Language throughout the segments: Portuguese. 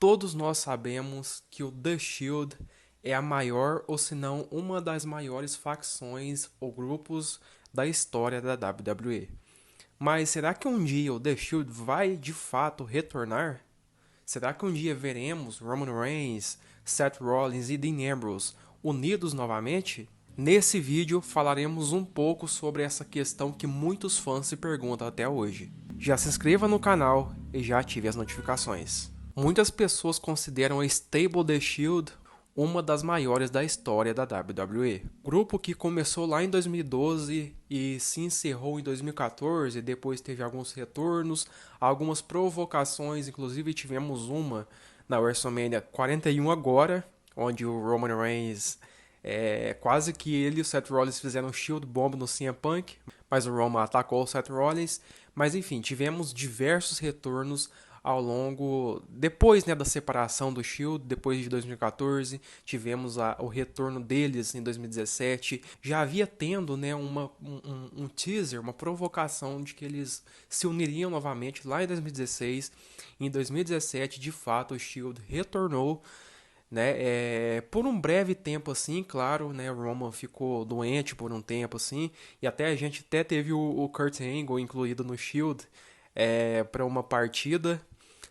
Todos nós sabemos que o The Shield é a maior, ou se não, uma das maiores facções ou grupos da história da WWE. Mas será que um dia o The Shield vai de fato retornar? Será que um dia veremos Roman Reigns, Seth Rollins e Dean Ambrose unidos novamente? Nesse vídeo falaremos um pouco sobre essa questão que muitos fãs se perguntam até hoje. Já se inscreva no canal e já ative as notificações. Muitas pessoas consideram a Stable The Shield uma das maiores da história da WWE. Grupo que começou lá em 2012 e se encerrou em 2014, depois teve alguns retornos, algumas provocações, inclusive tivemos uma na WrestleMania 41 agora, onde o Roman Reigns quase que ele e o Seth Rollins fizeram um shield bomb no CM Punk, mas o Roman atacou o Seth Rollins. Mas enfim, tivemos diversos retornos ao longo, depois, né, da separação do Shield, depois de 2014, tivemos o retorno deles em 2017. Já havia tendo, né, um teaser, uma provocação de que eles se uniriam novamente lá em 2016. Em 2017, de fato, o Shield retornou, né? Por um breve tempo assim, claro, né? O Roman ficou doente por um tempo assim, e até a gente até teve o Kurt Angle incluído no Shield para uma partida.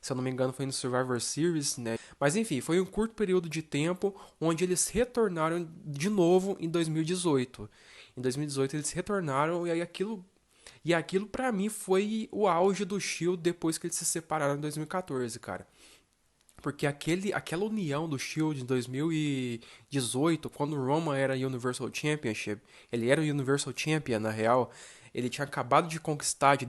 Se eu não me engano, foi no Survivor Series, né? Mas enfim, foi um curto período de tempo onde eles retornaram de novo em 2018. Em 2018 eles retornaram e aquilo para mim foi o auge do Shield depois que eles se separaram em 2014, cara. Porque aquela união do Shield em 2018, quando o Roman era Universal Championship, ele era o Universal Champion na real, ele tinha acabado de conquistar, de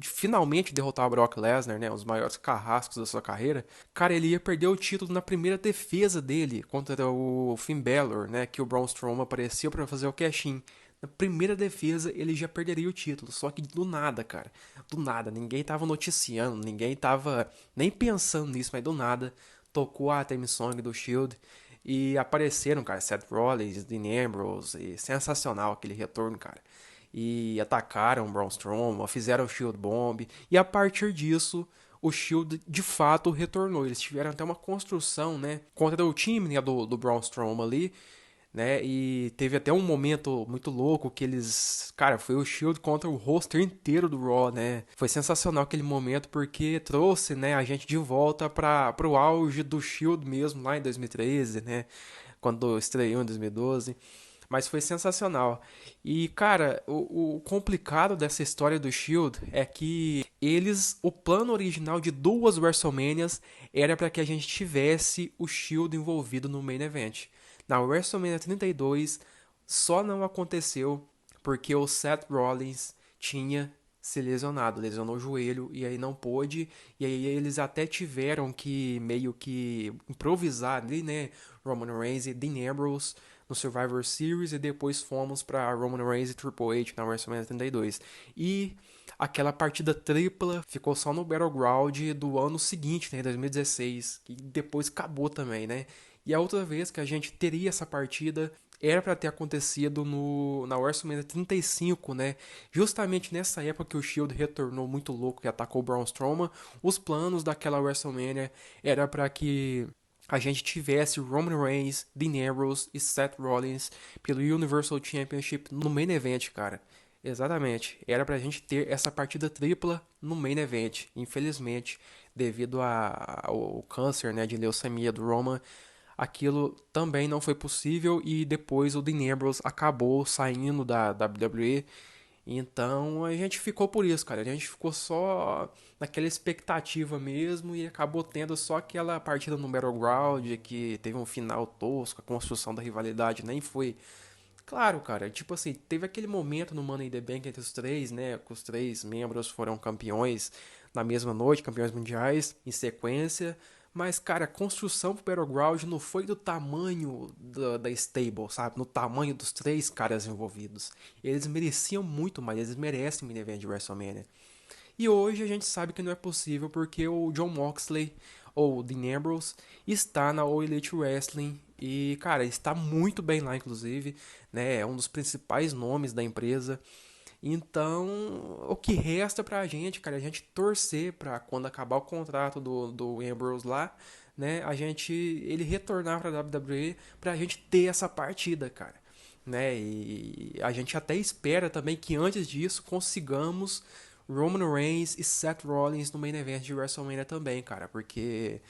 finalmente derrotar o Brock Lesnar, né, um dos maiores carrascos da sua carreira. Cara, ele ia perder o título na primeira defesa dele contra o Finn Balor, né, que o Braun Strowman apareceu para fazer o cash-in. Na primeira defesa ele já perderia o título, só que do nada, cara. Do nada, ninguém tava noticiando, ninguém tava nem pensando nisso, mas do nada tocou a theme song do Shield e apareceram, cara, Seth Rollins, Dean Ambrose, e sensacional aquele retorno, cara. E atacaram o Braun Strowman, fizeram o Shield Bomb, e a partir disso o Shield de fato retornou. Eles tiveram até uma construção, né, contra o time, né, do Braun Strowman ali, né? E teve até um momento muito louco que eles, cara, foi o Shield contra o roster inteiro do Raw, né? Foi sensacional aquele momento porque trouxe, né, a gente de volta para pro auge do Shield mesmo lá em 2013, né? Quando estreou em 2012. Mas foi sensacional. E, cara, o complicado dessa história do Shield é que o plano original de duas WrestleManias era para que a gente tivesse o Shield envolvido no main event. Na WrestleMania 32 só não aconteceu porque o Seth Rollins tinha se lesionado, lesionou o joelho e aí não pôde, e aí eles até tiveram que meio que improvisar ali, né, Roman Reigns e Dean Ambrose no Survivor Series e depois fomos para Roman Reigns e Triple H na WrestleMania 32. E aquela partida tripla ficou só no Battleground do ano seguinte, né, 2016, que depois acabou também, né? E a outra vez que a gente teria essa partida era para ter acontecido na WrestleMania 35, né? Justamente nessa época que o Shield retornou muito louco e atacou o Braun Strowman, os planos daquela WrestleMania era para que a gente tivesse Roman Reigns, Dean Ambrose e Seth Rollins pelo Universal Championship no main event, cara. Exatamente. Era pra gente ter essa partida tripla no main event. Infelizmente, devido ao câncer, né, de leucemia do Roman, aquilo também não foi possível e depois o Dean Ambrose acabou saindo da WWE. Então a gente ficou por isso, cara. A gente ficou só naquela expectativa mesmo e acabou tendo só aquela partida no Battleground que teve um final tosco, a construção da rivalidade nem foi. Claro, cara, tipo assim, teve aquele momento no Money in the Bank entre os três, né? Que os três membros foram campeões na mesma noite, campeões mundiais, em sequência. Mas, cara, a construção pro Battleground não foi do tamanho da stable, sabe? No tamanho dos três caras envolvidos. Eles mereciam muito mais, eles merecem o main event de WrestleMania. E hoje a gente sabe que não é possível porque o Jon Moxley, ou o Dean Ambrose, está na All Elite Wrestling e, cara, está muito bem lá, inclusive, né? É um dos principais nomes da empresa. Então, o que resta pra gente, cara, é a gente torcer pra quando acabar o contrato do Ambrose lá, né, ele retornar pra WWE pra gente ter essa partida, cara, né, e a gente até espera também que antes disso consigamos Roman Reigns e Seth Rollins no main event de WrestleMania também, cara, porque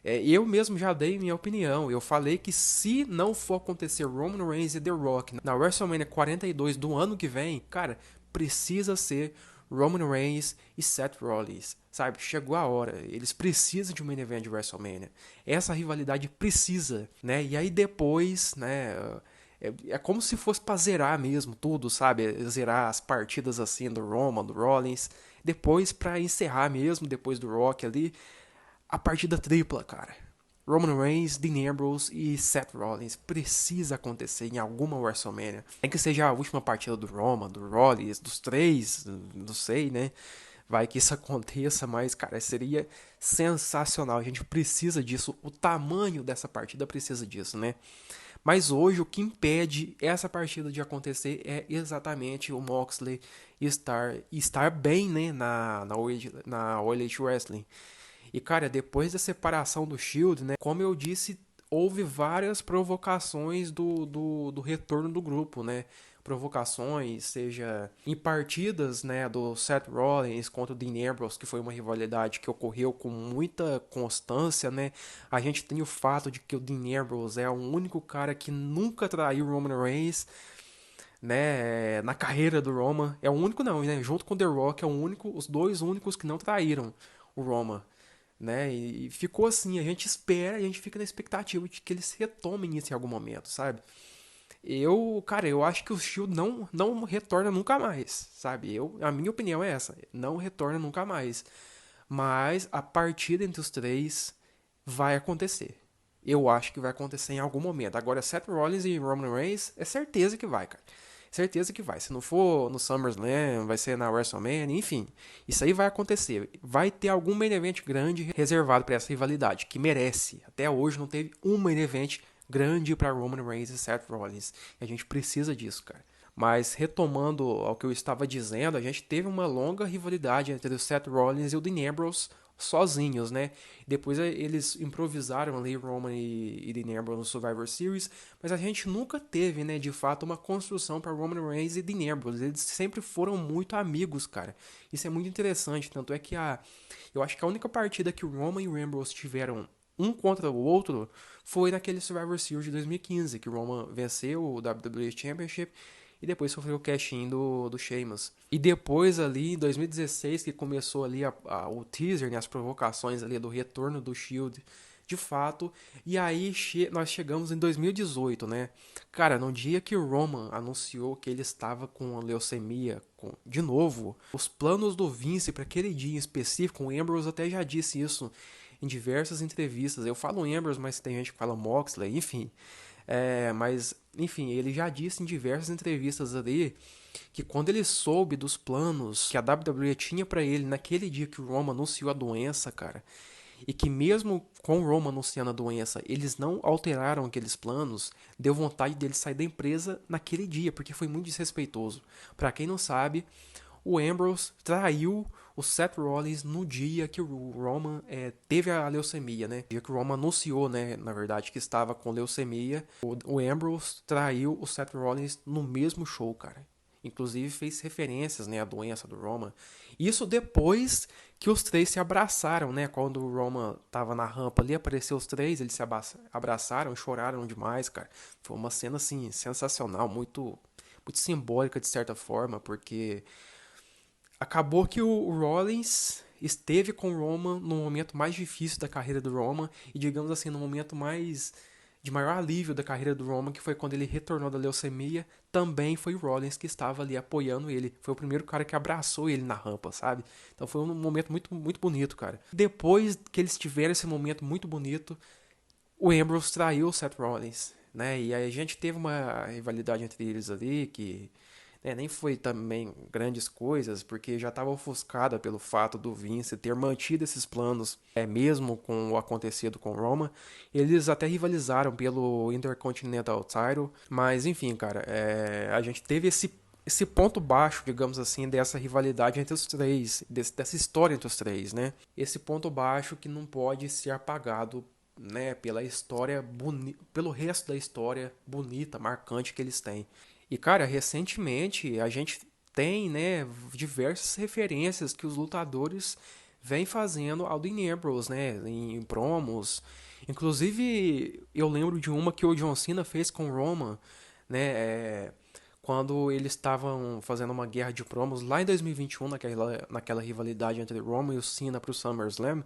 eu mesmo já dei minha opinião. Eu falei que se não for acontecer Roman Reigns e The Rock na WrestleMania 42 do ano que vem, cara, precisa ser Roman Reigns e Seth Rollins, sabe? Chegou a hora. Eles precisam de um main event de WrestleMania. Essa rivalidade precisa, né? E aí depois, né? É como se fosse pra zerar mesmo tudo, sabe? Zerar as partidas assim do Roman, do Rollins. Depois pra encerrar mesmo, depois do Rock ali a partida tripla, cara. Roman Reigns, Dean Ambrose e Seth Rollins precisa acontecer em alguma WrestleMania. Nem que seja a última partida do Roman, do Rollins, dos três, não sei, né? Vai que isso aconteça, mas, cara, seria sensacional. A gente precisa disso. O tamanho dessa partida precisa disso, né? Mas hoje o que impede essa partida de acontecer é exatamente o Moxley estar bem, né, na All Elite Wrestling. E, cara, depois da separação do Shield, né? Como eu disse, houve várias provocações do retorno do grupo, né? Provocações, seja em partidas, né, do Seth Rollins contra o Dean Ambrose, que foi uma rivalidade que ocorreu com muita constância, né? A gente tem o fato de que o Dean Ambrose é o único cara que nunca traiu o Roman Reigns, né, na carreira do Roman. É o único não, né? Junto com o The Rock é o único, os dois únicos que não traíram o Roman, né? E ficou assim, a gente espera, a gente fica na expectativa de que eles retomem isso em algum momento, sabe? Cara, eu acho que o Shield não retorna nunca mais, sabe? A minha opinião é essa, não retorna nunca mais. Mas a partida entre os três vai acontecer. Eu acho que vai acontecer em algum momento. Agora, Seth Rollins e Roman Reigns, é certeza que vai, cara. Certeza que vai. Se não for no SummerSlam, vai ser na WrestleMania, enfim. Isso aí vai acontecer. Vai ter algum main event grande reservado para essa rivalidade, que merece. Até hoje não teve um main event grande para Roman Reigns e Seth Rollins. E a gente precisa disso, cara. Mas retomando ao que eu estava dizendo, a gente teve uma longa rivalidade entre o Seth Rollins e o Dean Ambrose sozinhos, né? Depois eles improvisaram ali Roman e Dean Ambrose no Survivor Series, mas a gente nunca teve, né, de fato, uma construção para Roman Reigns e Dean Ambrose. Eles sempre foram muito amigos, cara. Isso é muito interessante, tanto é que eu acho que a única partida que o Roman e o Ambrose tiveram um contra o outro foi naquele Survivor Series de 2015, que o Roman venceu o WWE Championship e depois sofreu o cash-in do Sheamus. E depois ali, em 2016, que começou ali o teaser, né, as provocações ali do retorno do Shield, de fato. E aí nós chegamos em 2018, né? Cara, no dia que o Roman anunciou que ele estava com leucemia, de novo, os planos do Vince para aquele dia em específico, o Ambrose até já disse isso em diversas entrevistas. Eu falo Ambrose, mas tem gente que fala Moxley, enfim. Mas, enfim, ele já disse em diversas entrevistas ali que quando ele soube dos planos que a WWE tinha pra ele naquele dia que o Roman anunciou a doença, cara, e que mesmo com o Roman anunciando a doença, eles não alteraram aqueles planos, deu vontade dele sair da empresa naquele dia, porque foi muito desrespeitoso. Pra quem não sabe, o Ambrose traiu o Seth Rollins no dia que o Roman teve a leucemia, né? No dia que o Roman anunciou, né, na verdade, que estava com leucemia, o Ambrose traiu o Seth Rollins no mesmo show, cara. Inclusive fez referências, né, à doença do Roman. Isso depois que os três se abraçaram, né? Quando o Roman tava na rampa ali, apareceu os três, eles se abraçaram, choraram demais, cara. Foi uma cena, assim, sensacional, muito simbólica de certa forma, porque acabou que o Rollins esteve com o Roman no momento mais difícil da carreira do Roman e, digamos assim, no momento mais de maior alívio da carreira do Roman, que foi quando ele retornou da leucemia, também foi o Rollins que estava ali apoiando ele. Foi o primeiro cara que abraçou ele na rampa, sabe? Então foi um momento muito, muito bonito, cara. Depois que eles tiveram esse momento muito bonito, o Ambrose traiu o Seth Rollins, né? E aí a gente teve uma rivalidade entre eles ali que nem foi também grandes coisas, porque já estava ofuscada pelo fato do Vince ter mantido esses planos, mesmo com o acontecido com Roma. Eles até rivalizaram pelo Intercontinental Title, mas enfim, cara, a gente teve esse ponto baixo, digamos assim, dessa rivalidade entre os três, dessa história entre os três, né? Esse ponto baixo que não pode ser apagado, né, pela história pelo resto da história bonita, marcante que eles têm. E cara, recentemente a gente tem, né, diversas referências que os lutadores vêm fazendo ao Dean Ambrose, né, em promos. Inclusive, eu lembro de uma que o John Cena fez com o Roman, né, quando eles estavam fazendo uma guerra de promos lá em 2021, naquela rivalidade entre Roman e o Cena para o SummerSlam,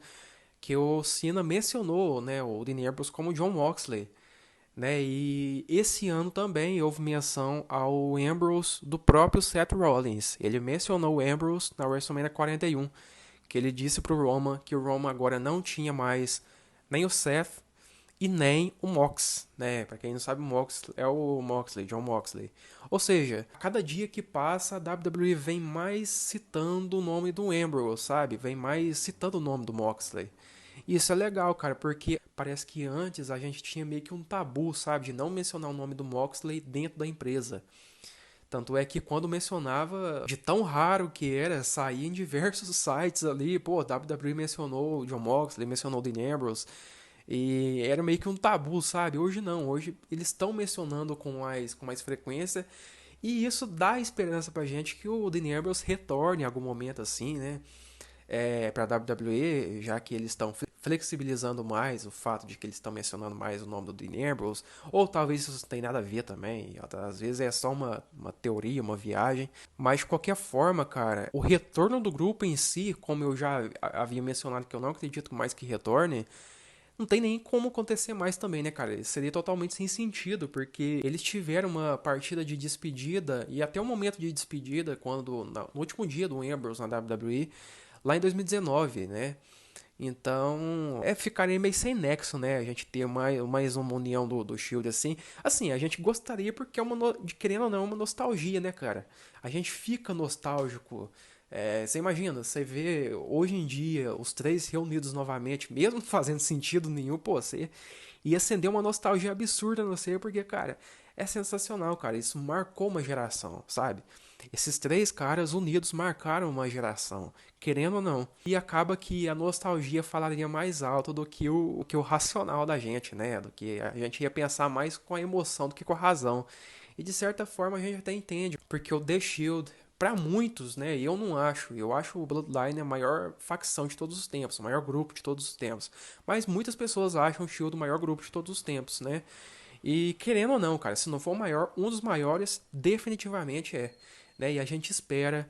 que o Cena mencionou, né, o Dean Ambrose como John Moxley, né? E esse ano também houve menção ao Ambrose do próprio Seth Rollins. Ele mencionou o Ambrose na WrestleMania 41, que ele disse pro Roman que o Roman agora não tinha mais nem o Seth e nem o Mox, né? Para quem não sabe, o Mox é o Moxley, John Moxley. Ou seja, a cada dia que passa, a WWE vem mais citando o nome do Ambrose, sabe? Vem mais citando o nome do Moxley. E isso é legal, cara, porque parece que antes a gente tinha meio que um tabu, sabe, de não mencionar o nome do Moxley dentro da empresa. Tanto é que quando mencionava, de tão raro que era, saía em diversos sites ali, pô, WWE mencionou o John Moxley, mencionou o Dean Ambrose, e era meio que um tabu, sabe? Hoje não, hoje eles estão mencionando com mais frequência, e isso dá esperança pra gente que o Dean Ambrose retorne em algum momento assim, né? Para a WWE, já que eles estão flexibilizando mais o fato de que eles estão mencionando mais o nome do Dean Ambrose, ou talvez isso não tem nada a ver também, às vezes é só uma teoria, uma viagem, mas de qualquer forma, cara, o retorno do grupo em si, como eu já havia mencionado que eu não acredito mais que retorne, não tem nem como acontecer mais também, né, cara? Seria totalmente sem sentido, porque eles tiveram uma partida de despedida e até o momento de despedida, no último dia do Ambrose na WWE, lá em 2019, né? Então, ficaria meio sem nexo, né? A gente ter mais uma união do Shield assim. Assim, a gente gostaria porque é querendo ou não, uma nostalgia, né, cara? A gente fica nostálgico. Você imagina, você vê hoje em dia os três reunidos novamente, mesmo fazendo sentido nenhum, pô, você ia acender uma nostalgia absurda no você, porque, cara, é sensacional, cara. Isso marcou uma geração, sabe? Esses três caras unidos marcaram uma geração, querendo ou não. E acaba que a nostalgia falaria mais alto do que o racional da gente, né? Do que a gente ia pensar mais com a emoção do que com a razão. E de certa forma a gente até entende, porque o The Shield, pra muitos, né? Eu não acho. Eu acho o Bloodline a maior facção de todos os tempos, o maior grupo de todos os tempos. Mas muitas pessoas acham o Shield o maior grupo de todos os tempos, né? E querendo ou não, cara, se não for o maior, um dos maiores definitivamente é, né? E a gente espera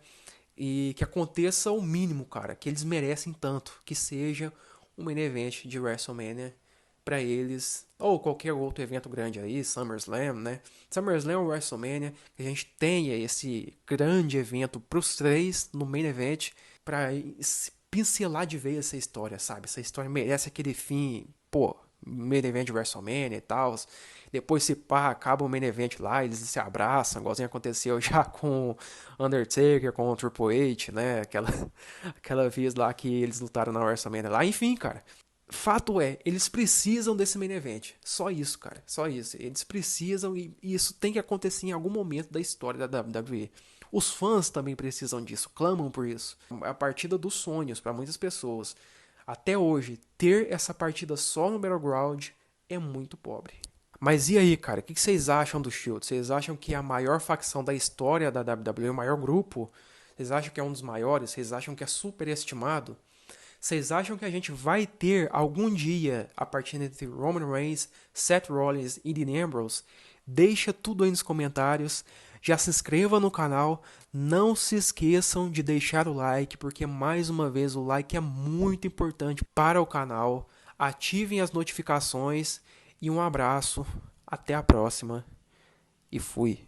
que aconteça o mínimo, cara, que eles merecem tanto, que seja um main event de WrestleMania pra eles, ou qualquer outro evento grande aí, SummerSlam, né? SummerSlam ou WrestleMania, que a gente tenha esse grande evento pros três no main event pra pincelar de vez essa história, sabe? Essa história merece aquele fim, pô, main event de WrestleMania e tal. Depois, se pá, acaba o main event lá, eles se abraçam, igualzinho aconteceu já com Undertaker, com o Triple H, né? Aquela vez lá que eles lutaram na WrestleMania lá. Enfim, cara. Fato é, eles precisam desse main event. Só isso, cara. Só isso. Eles precisam e isso tem que acontecer em algum momento da história da WWE. Os fãs também precisam disso, clamam por isso. A partida dos sonhos para muitas pessoas. Até hoje, ter essa partida só no Battleground é muito pobre. Mas e aí, cara? O que vocês acham do Shield? Vocês acham que é a maior facção da história da WWE, o maior grupo? Vocês acham que é um dos maiores? Vocês acham que é superestimado? Vocês acham que a gente vai ter algum dia a partida entre Roman Reigns, Seth Rollins e Dean Ambrose? Deixa tudo aí nos comentários. Já se inscreva no canal. Não se esqueçam de deixar o like, porque mais uma vez o like é muito importante para o canal. Ativem as notificações e um abraço. Até a próxima e fui.